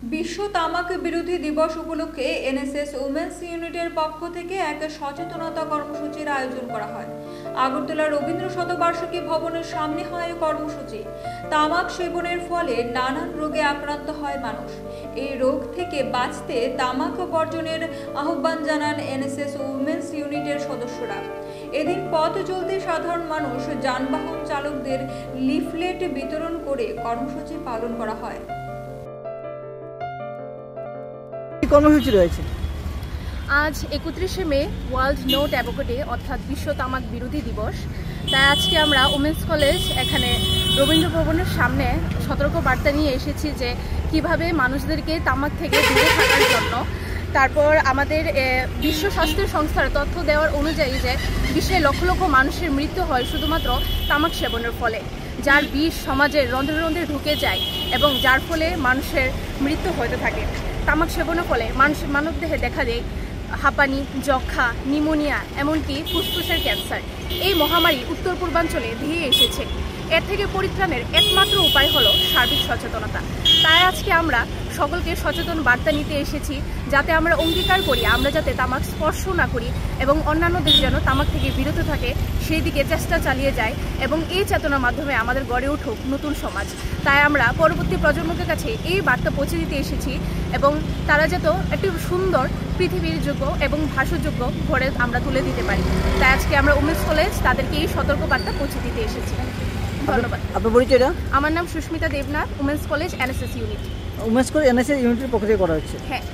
বিশ্ব তামাক বিরোধী দিবস উপলক্ষে এনএসএস উমেন্স ইউনিটের পক্ষ থেকে এক সচেতনতা কর্মসূচির আয়োজন করা হয়। আগরতলা রবীন্দ্র শতবার্ষিকী ভবনের সামনে হয় কর্মসূচি। তামাক সেবনের ফলে নানান রোগে আক্রান্ত হয় মানুষ। এই রোগ থেকে বাঁচতে তামাক বর্জনের আহ্বান জানান এনএসএস উমেন্স ইউনিটের সদস্যরা। এদিন পথ চলতে সাধারণ মানুষ যানবাহন চালকদের লিফলেট বিতরণ করে কর্মসূচি পালন করা হয়। কর্মসূচি রয়েছে আজ 31শে মে ওয়ার্ল্ড নো ট্যাবাকো ডে অর্থাৎ বিশ্ব তামাক বিরোধী দিবস। তাই আজকে আমরা উমেন্স কলেজ এখানে রবীন্দ্র ভবনের সামনে সতর্ক বার্তা নিয়ে এসেছি যে কিভাবে মানুষদেরকে তামাক থেকে দূরে থাকার জন্য। তারপর আমাদের বিশ্ব স্বাস্থ্য সংস্থার তথ্য দেওয়ার অনুযায়ী যে বিশ্বে লক্ষ লক্ষ মানুষের মৃত্যু হয় শুধুমাত্র তামাক সেবনের ফলে, যার বিষ সমাজের রন্ধ্রে রন্ধ্রে ঢুকে যায় এবং যার ফলে মানুষের মৃত্যু হতে থাকে। তামাক সেবনের ফলে মানবদেহে দেখা দেয় হাঁপানি, যক্ষা, নিউমোনিয়া, এমনকি ফুসফুসের ক্যান্সার। এই মহামারী উত্তর পূর্বাঞ্চলে ধেয়ে এসেছে। এর থেকে পরিত্রাণের একমাত্র উপায় হলো সার্বিক সচেতনতা। তাই আজকে আমরা সকলকে সচেতন বার্তা নিতে এসেছি, যাতে আমরা অঙ্গীকার করি আমরা যাতে তামাক স্পর্শ না করি এবং অন্যান্যদের যেন তামাক থেকে বিরত থাকে সেই দিকে চেষ্টা চালিয়ে যায় এবং এই চেতনার মাধ্যমে আমাদের গড়ে উঠুক নতুন সমাজ। তাই আমরা পরবর্তী প্রজন্মের কাছে এই বার্তা পৌঁছে দিতে এসেছি এবং তারা যাতে একটি সুন্দর পৃথিবীর যোগ্য এবং ভাষাযোগ্য ঘরে আমরা তুলে দিতে পারি। তাই আজকে আমরা উমেন্স কলেজ তাদেরকে এই সতর্ক বার্তা পৌঁছে দিতে এসেছি। ধন্যবাদ। আপনার পরিচয়টা? আমার নাম Susmita Debnath, women's college NSS unit. Women's college NSS ইউনিটের পক্ষ থেকে করা হচ্ছে। হ্যাঁ।